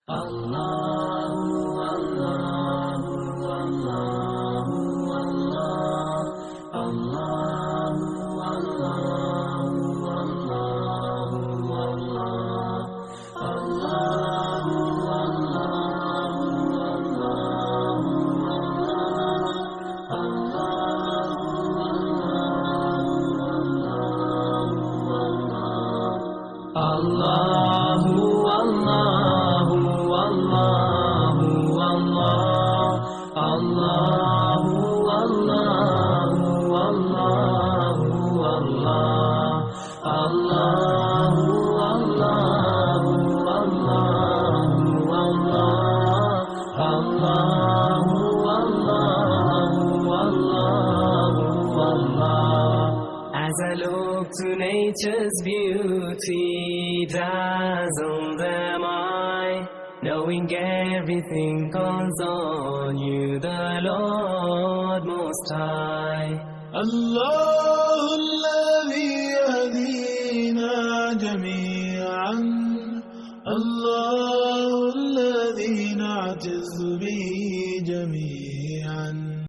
As I look to nature's beauty, dazzled am I, knowing everything calls on you, the Lord Most High. الله الذي يهدينا جميعا، الله الذي نعتز به جميعا.